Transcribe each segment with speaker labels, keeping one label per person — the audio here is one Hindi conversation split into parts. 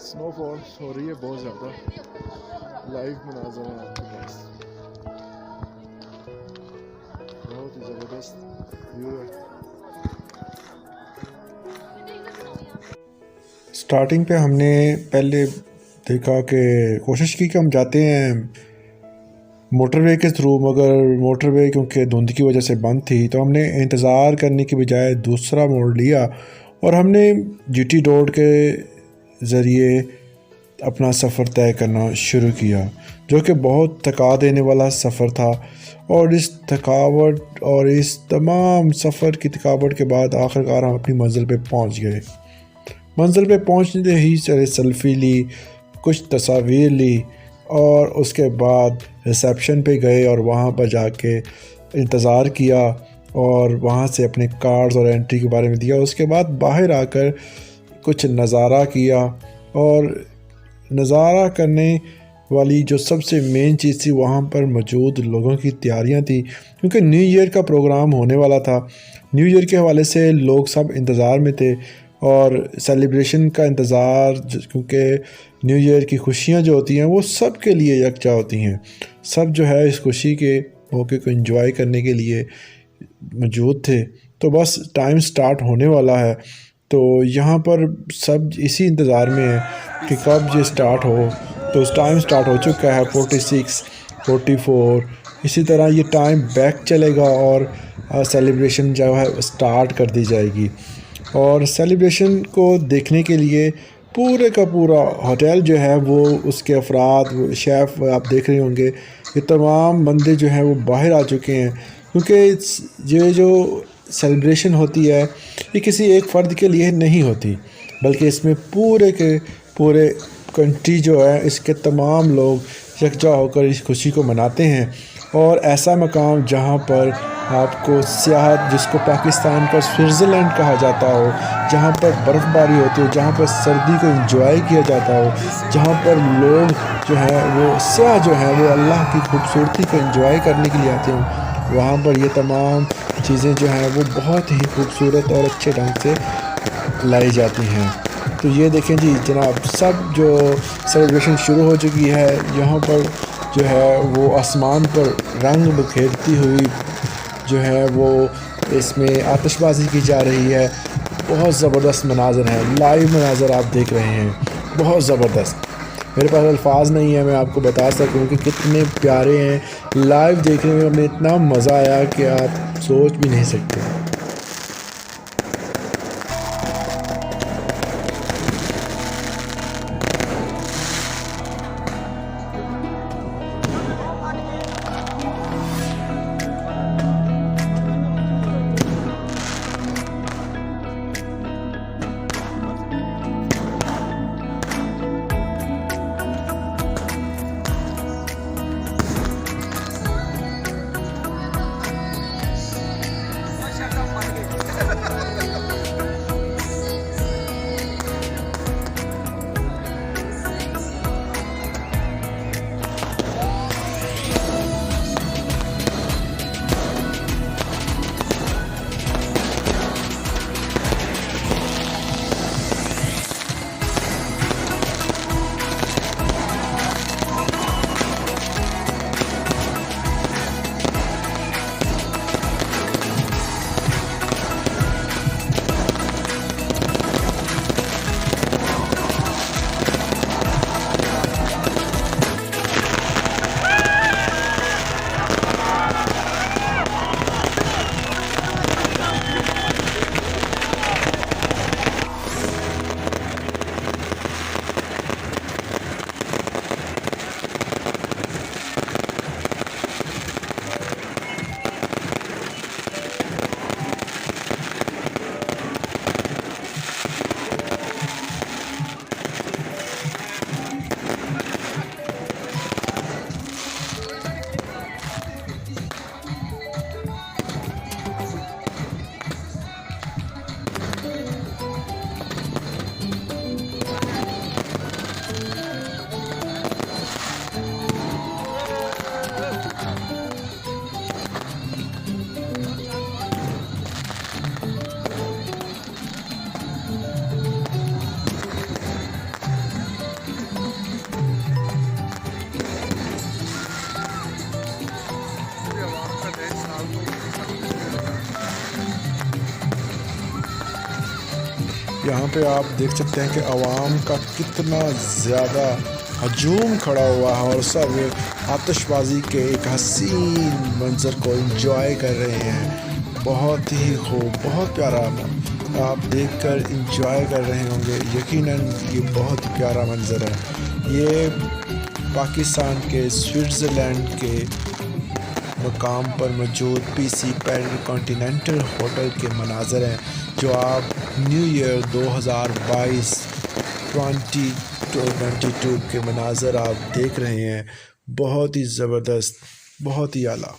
Speaker 1: स्नोफॉल हो रही है बहुत ज़्यादा। लाइव मनाज़र है आपके पास, बहुत ही ज़बरदस्त व्यू है। स्टार्टिंग पे हमने पहले देखा कि कोशिश की कि हम जाते हैं मोटरवे के थ्रू, मगर मोटरवे क्योंकि धुंध की वजह से बंद थी तो हमने इंतज़ार करने की बजाय दूसरा मोड़ लिया और हमने जीटी रोड के ज़रिए अपना सफ़र तय करना शुरू किया, जो कि बहुत थका देने वाला सफ़र था। और इस थकावट और इस तमाम सफ़र की थकावट के बाद आखिरकार हम अपनी मंजिल पे पहुंच गए। मंजिल पे पहुंचते ही सारे सेल्फ़ी ली, कुछ तस्वीर ली और उसके बाद रिसेप्शन पे गए और वहाँ पर जाके इंतज़ार किया और वहाँ से अपने कार्ड्स और एंट्री के बारे में दिया। उसके बाद बाहर आकर कुछ नज़ारा किया, और नज़ारा करने वाली जो सबसे मेन चीज़ थी वहाँ पर मौजूद लोगों की तैयारियाँ थी, क्योंकि न्यू ईयर का प्रोग्राम होने वाला था। न्यू ईयर के हवाले से लोग सब इंतज़ार में थे और सेलिब्रेशन का इंतज़ार, क्योंकि न्यू ईयर की खुशियाँ जो होती हैं वो सब के लिए यकजा होती हैं। सब जो है इस खुशी के मौके को एंजॉय करने के लिए मौजूद थे। तो बस टाइम स्टार्ट होने वाला है, तो यहाँ पर सब इसी इंतज़ार में है कि कब ये स्टार्ट हो। तो टाइम स्टार्ट हो चुका है 46, 44, इसी तरह ये टाइम बैक चलेगा और सेलिब्रेशन जो है स्टार्ट कर दी जाएगी। और सेलिब्रेशन को देखने के लिए पूरे का पूरा होटल जो है वो, उसके अफराद, शेफ़ आप देख रहे होंगे, ये तमाम बंदे जो हैं वो बाहर आ चुके हैं, क्योंकि ये जो सेलिब्रेशन होती है ये किसी एक फ़र्द के लिए नहीं होती, बल्कि इसमें पूरे के पूरे कंट्री जो है इसके तमाम लोग यकजा होकर इस खुशी को मनाते हैं। और ऐसा मकाम जहाँ पर आपको सियाहत, जिसको पाकिस्तान का स्विट्ज़रलैंड कहा जाता हो, जहाँ पर बर्फ़बारी होती हो, जहाँ पर सर्दी को एंजॉय किया जाता हो, जहाँ पर लोग जो है वो सियाह जो है वो अल्लाह की खूबसूरती को एंजॉय करने के लिए आते हैं, वहाँ पर ये तमाम चीज़ें जो हैं वो बहुत ही खूबसूरत और अच्छे ढंग से लाई जाती हैं। तो ये देखें जी जनाब, सब जो सेलिब्रेशन शुरू हो चुकी है, यहाँ पर जो है वो आसमान पर रंग बिखेरती हुई जो है वो इसमें आतिशबाजी की जा रही है। बहुत ज़बरदस्त मनाज़र है, लाइव मनाज़र आप देख रहे हैं, बहुत ज़बरदस्त। मेरे पास अल्फाज नहीं है मैं आपको बता सकूं कि कितने प्यारे हैं। लाइव देखने में हमें इतना मज़ा आया कि आप सोच भी नहीं सकते। पे आप देख सकते हैं कि आवाम का कितना ज़्यादा हजूम खड़ा हुआ है और सब आतिशबाजी के एक हसीन मंज़र को एंजॉय कर रहे हैं। बहुत ही खूब, बहुत प्यारा आप देखकर एंजॉय कर रहे होंगे। यकीनन ये बहुत प्यारा मंज़र है। ये पाकिस्तान के स्विट्ज़रलैंड के मकाम पर मौजूद पीसी पैरल कॉन्टिनेंटल होटल के मनाज़र हैं जो आप न्यू ईयर 2022 2022 के मनाज़र आप देख रहे हैं। बहुत ही ज़बरदस्त, बहुत ही आला।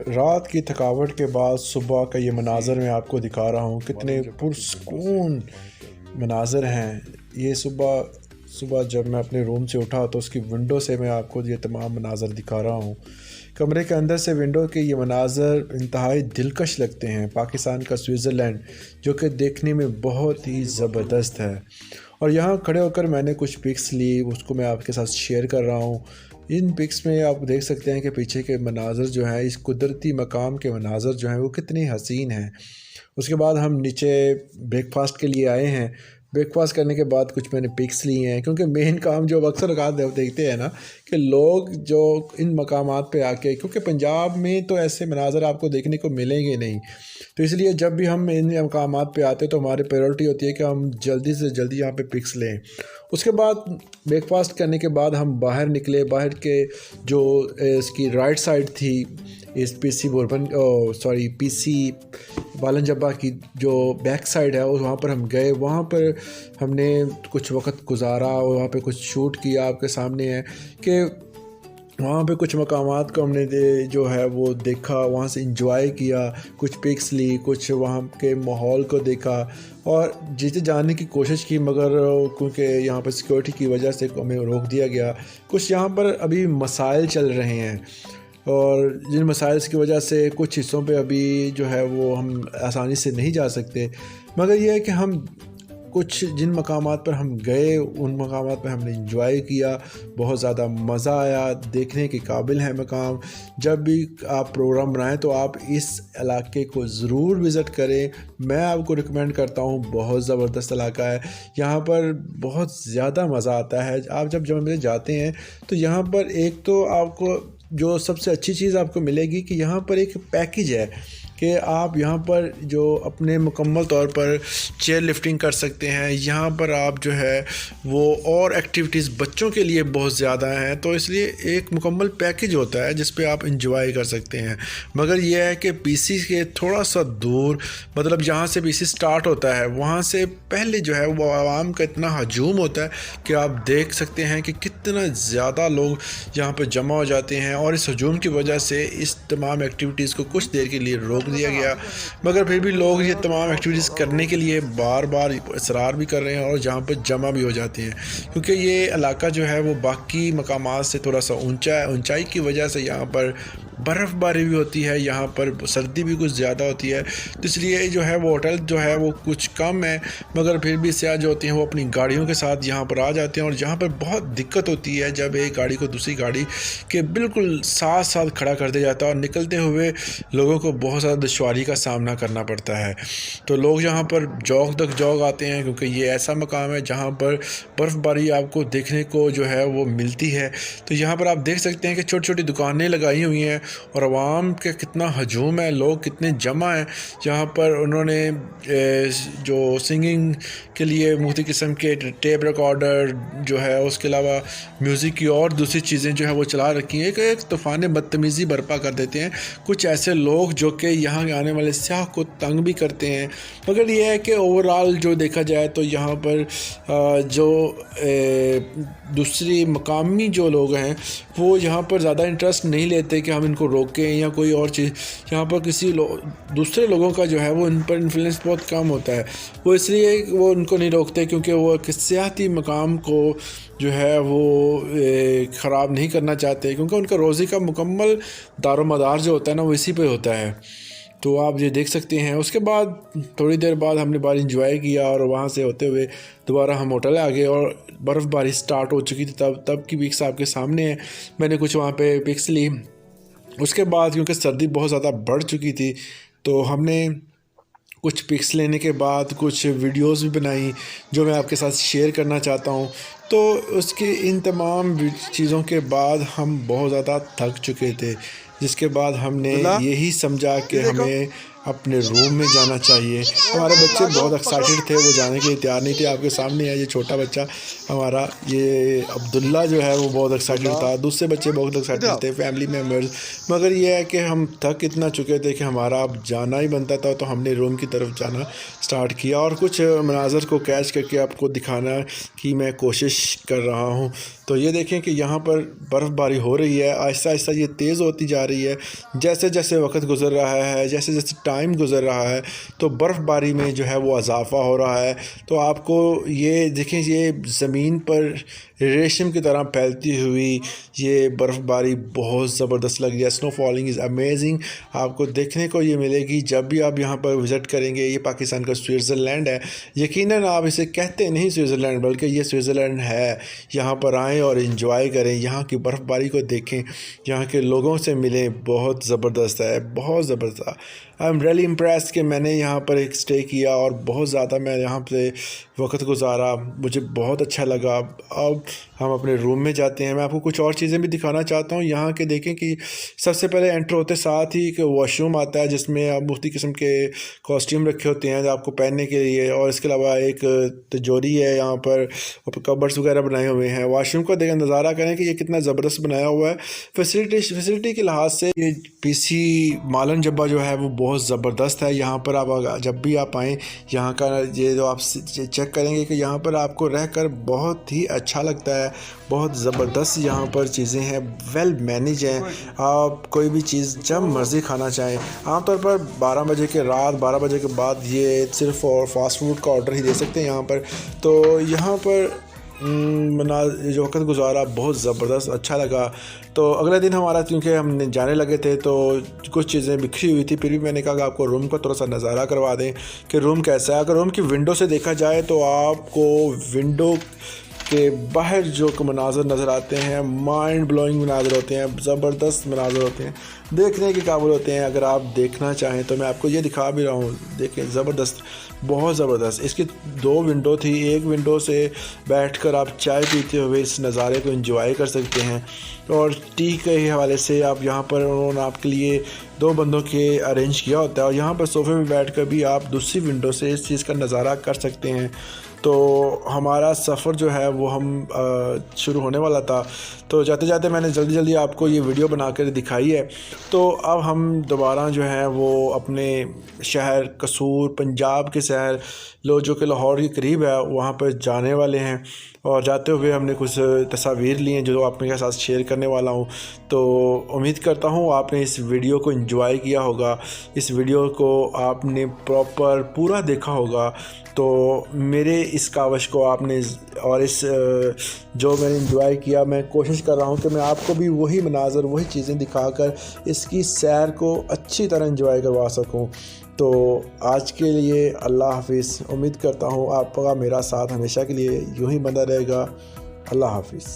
Speaker 1: रात की थकावट के बाद सुबह का ये मनाज़र मैं आपको दिखा रहा हूँ। कितने पुरसकून मनाज़र हैं ये। सुबह जब मैं अपने रूम से उठा तो उसकी विंडो से मैं आपको ये तमाम मनाज़र दिखा रहा हूँ। कमरे के अंदर से विंडो के ये मनाज़र इंतहाई दिलकश लगते हैं। पाकिस्तान का स्विट्ज़रलैंड जो कि देखने में बहुत ही ज़बरदस्त है। और यहाँ खड़े होकर मैंने कुछ पिक्स ली, उसको मैं आपके साथ शेयर कर रहा हूँ। इन पिक्स में आप देख सकते हैं कि पीछे के मनाज़र जो हैं, इस कुदरती मकाम के मनाज़र जो हैं वो कितने हसीन हैं। उसके बाद हम नीचे ब्रेकफास्ट के लिए आए हैं। ब्रेकफास्ट करने के बाद कुछ मैंने पिक्स लिए हैं क्योंकि मेन काम जो अक्सर देखते हैं ना कि लोग जो इन मकामात पे आके, क्योंकि पंजाब में तो ऐसे मनाज़र आपको देखने को मिलेंगे नहीं, तो इसलिए जब भी हम इन मकामात पे आते हैं तो हमारी प्रायोरिटी होती है कि हम जल्दी से जल्दी यहाँ पे पिक्स लें। उसके बाद ब्रेकफास्ट करने के बाद हम बाहर निकले। बाहर के जो इसकी राइट साइड थी इस पीसी बालन जब्बा की जो बैक साइड है वहाँ पर हम गए। वहाँ पर हमने कुछ वक्त गुजारा और वहाँ पे कुछ शूट किया। आपके सामने है कि वहाँ पे कुछ मकामात को हमने जो है वो देखा, वहाँ से इंजॉय किया, कुछ पिक्स ली, कुछ वहाँ के माहौल को देखा और जीते जाने की कोशिश की, मगर क्योंकि यहाँ पर सिक्योरिटी की वजह से हमें रोक दिया गया। कुछ यहाँ पर अभी मसाइल चल रहे हैं और जिन मसाइल की वजह से कुछ हिस्सों पे अभी जो है वो हम आसानी से नहीं जा सकते। मगर यह है कि हम कुछ जिन मकामात पर हम गए उन मकामात पर हमने इंजॉय किया, बहुत ज़्यादा मज़ा आया। देखने के काबिल है मकाम। जब भी आप प्रोग्राम बनाएं तो आप इस इलाके को ज़रूर विज़िट करें। मैं आपको रिकमेंड करता हूं, बहुत ज़बरदस्त इलाका है। यहाँ पर बहुत ज़्यादा मज़ा आता है। आप जब जम्मू जाते हैं तो यहाँ पर एक तो आपको जो सबसे अच्छी चीज़ आपको मिलेगी कि यहाँ पर एक पैकेज है कि आप यहाँ पर जो अपने मुकम्मल तौर पर चेयर लिफ्टिंग कर सकते हैं। यहाँ पर आप जो है वो और एक्टिविटीज़ बच्चों के लिए बहुत ज़्यादा हैं, तो इसलिए एक मुकम्मल पैकेज होता है जिस पे आप इंजॉय कर सकते हैं। मगर यह है कि पीसी के थोड़ा सा दूर, मतलब जहाँ से पीसी स्टार्ट होता है वहाँ से पहले जो है वो आवाम का इतना हजूम होता है कि आप देख सकते हैं कि कितना ज़्यादा लोग यहाँ पर जमा हो जाते हैं। और इस हजूम की वजह से इस तमाम एक्टिविटीज़ को कुछ देर के लिए रोक दिया गया, मगर फिर भी लोग ये तमाम एक्टिविटीज़ करने के लिए बार बार इसरार भी कर रहे हैं और जहाँ पर जमा भी हो जाते हैं। क्योंकि ये इलाका जो है वो बाकी मकामात से थोड़ा सा ऊंचा है। ऊंचाई की वजह से यहाँ पर बर्फ़बारी भी होती है, यहाँ पर सर्दी भी कुछ ज़्यादा होती है, तो इसलिए जो है वो होटल जो है वो कुछ कम है। मगर फिर भी सयाह जो होते हैं वो अपनी गाड़ियों के साथ यहाँ पर आ जाते हैं और यहाँ पर बहुत दिक्कत होती है जब एक गाड़ी को दूसरी गाड़ी के बिल्कुल साथ साथ खड़ा कर दिया जाता है और निकलते हुए लोगों को बहुत ज़्यादा दुश्वारी का सामना करना पड़ता है। तो लोग यहाँ पर जौक तक जौक आते हैं क्योंकि ये ऐसा मकाम है जहाँ पर बर्फ़बारी आपको देखने को जो है वो मिलती है। तो यहाँ पर आप देख सकते हैं कि छोटी छोटी दुकानें लगाई हुई हैं और आवाम के कितना हजूम है, लोग कितने जमा हैं। यहाँ पर उन्होंने जो सिंगिंग के लिए मुख्तलिफ़ किस्म के टेप रिकॉर्डर जो है, उसके अलावा म्यूज़िक की और दूसरी चीज़ें जो है वो चला रखी हैं। एक तूफ़ान बदतमीज़ी बर्पा कर देते हैं कुछ ऐसे लोग जो कि यहाँ आने वाले सयाह को तंग भी करते हैं। मगर ये है कि ओवरऑल जो देखा जाए तो यहाँ पर जो दूसरी मकामी जो लोग हैं वो यहाँ पर ज़्यादा इंटरेस्ट नहीं लेते कि हम इन उनको रोकें या कोई और चीज़, यहाँ पर किसी दूसरे लोगों का जो है वो इन पर इन्फ्लुएंस बहुत कम होता है। वो इसलिए वो उनको नहीं रोकते क्योंकि वो किस सियाहती मकाम को जो है वो ख़राब नहीं करना चाहते, क्योंकि उनका रोज़ी का मुकम्मल दारोमदार जो होता है ना वो इसी पे होता है। तो आप ये देख सकते हैं। उसके बाद थोड़ी देर बाद हमने बाहर इंजॉय किया और वहाँ से होते हुए दोबारा हम होटल आ गए और बर्फ़बारी स्टार्ट हो चुकी थी। तब की पिक्स आपके सामने है। मैंने कुछ वहाँ पे पिक्स ली। उसके बाद क्योंकि सर्दी बहुत ज़्यादा बढ़ चुकी थी तो हमने कुछ पिक्स लेने के बाद कुछ वीडियोस भी बनाई जो मैं आपके साथ शेयर करना चाहता हूँ। तो उसके इन तमाम चीज़ों के बाद हम बहुत ज़्यादा थक चुके थे, जिसके बाद हमने यही समझा कि हमें अपने रूम में जाना चाहिए। हमारे बच्चे बहुत एक्साइटेड थे, वो जाने के लिए तैयार नहीं थे। आपके सामने है ये छोटा बच्चा हमारा, ये अब्दुल्ला जो है वो बहुत एक्साइटेड था। दूसरे बच्चे बहुत एक्साइटेड थे, फैमिली मेम्बर्स। मगर ये है कि हम थक इतना चुके थे कि हमारा अब जाना ही बनता था। तो हमने रूम की तरफ जाना स्टार्ट किया और कुछ मनाज़र को कैच करके आपको दिखाना की मैं कोशिश कर रहा हूँ। तो ये देखें कि यहाँ पर बर्फ़बारी हो रही है, आहिस्ता आहिस्ता ये तेज़ होती जा रही है। जैसे जैसे वक्त गुज़र रहा है, जैसे जैसे टाइम गुज़र रहा है, तो बर्फ़बारी में जो है वो इजाफ़ा हो रहा है। तो आपको ये देखें, ये ज़मीन पर रेशम की तरह फैलती हुई ये बर्फ़बारी बहुत ज़बरदस्त लग रही है। स्नो फॉलिंग इज़ अमेजिंग, आपको देखने को ये मिलेगी जब भी आप यहाँ पर विज़िट करेंगे। ये पाकिस्तान का स्विट्ज़रलैंड है। यकीनन आप इसे कहते नहीं स्विट्ज़रलैंड, बल्कि ये स्विट्ज़रलैंड है। यहाँ पर आएँ और इन्जॉय करें, यहाँ की बर्फ़बारी को देखें, यहाँ के लोगों से मिलें। बहुत ज़बरदस्त है, बहुत ज़बरदस्त। आई एम रियली इम्प्रेस्ड कि मैंने यहाँ पर एक स्टे किया और बहुत ज़्यादा मैं यहाँ पे वक्त गुजारा, मुझे बहुत अच्छा लगा। अब हम अपने रूम में जाते हैं। मैं आपको कुछ और चीज़ें भी दिखाना चाहता हूँ यहाँ के। देखें कि सबसे पहले एंटर होते साथ ही एक वॉशरूम आता है जिसमें आप मुख्तलिफ़ किस्म के कॉस्ट्यूम रखे होते हैं आपको पहनने के लिए, और इसके अलावा एक तिजोरी है, यहाँ पर कबर्ड्स वगैरह बनाए हुए हैं। वॉशरूम को देखें, नज़ारा करें कि ये कितना ज़बरदस्त बनाया हुआ है। फैसिलिटी के लिहाज से ये पीसी मालन जब्बा जो है वो बहुत ज़बरदस्त है। यहाँ पर आप जब भी आप आएँ, यहाँ का ये जो आप चेक करेंगे कि यहाँ पर आपको रहकर बहुत ही अच्छा लगता है। बहुत ज़बरदस्त यहाँ पर चीज़ें हैं, वेल मैनेज हैं। आप कोई भी चीज़ जब मर्ज़ी खाना चाहें। आमतौर पर 12 बजे के रात 12 बजे के बाद ये सिर्फ और फास्ट फूड का ऑर्डर ही दे सकते हैं यहाँ पर। तो यहाँ पर जो वक्त गुजारा बहुत ज़बरदस्त अच्छा लगा। तो अगले दिन हमारा, क्योंकि हम जाने लगे थे तो कुछ चीज़ें बिखरी हुई थी, फिर भी मैंने कहा कि आपको रूम का थोड़ा सा नज़ारा करवा दें कि रूम कैसा है। अगर रूम की विंडो से देखा जाए तो आपको विंडो के बाहर जो मनाज़र नज़र आते हैं, माइंड ब्लोइंग मनाज़र होते हैं, ज़बरदस्त मनाज़र होते हैं, देखने के काबिल होते हैं। अगर आप देखना चाहें तो मैं आपको ये दिखा भी रहा हूँ, देखें, ज़बरदस्त, बहुत ज़बरदस्त। इसकी 2 विंडो थी, एक विंडो से बैठकर आप चाय पीते हुए इस नज़ारे को एंजॉय कर सकते हैं, और टी के हवाले से आप यहाँ पर उन्होंने आपके लिए 2 बंदों के अरेंज किया होता है, और यहाँ पर सोफ़े में बैठकर भी आप दूसरी विंडो से इस चीज़ का नज़ारा कर सकते हैं। तो हमारा सफ़र जो है वो हम शुरू होने वाला था, तो जाते जाते मैंने जल्दी जल्दी आपको ये वीडियो बना कर दिखाई है। तो अब हम दोबारा जो है वो अपने शहर कसूर, पंजाब के शहर जो कि लाहौर के करीब है, वहाँ पर जाने वाले हैं। और जाते हुए हमने कुछ तस्वीर ली हैं जो आपके साथ शेयर करने वाला हूँ। तो उम्मीद करता हूँ आपने इस वीडियो को एंजॉय किया होगा, इस वीडियो को आपने प्रॉपर पूरा देखा होगा। तो मेरे इस कावश को आपने, और इस जो मैंने एंजॉय किया, मैं कोशिश कर रहा हूँ कि मैं आपको भी वही मनाज़र, वही चीज़ें दिखाकर इसकी सैर को अच्छी तरह एंजॉय करवा सकूँ। तो आज के लिए अल्लाह हाफ़िज़। उम्मीद करता हूँ आपका मेरा साथ हमेशा के लिए यूँ ही बना रहेगा। अल्लाह हाफ़िज़।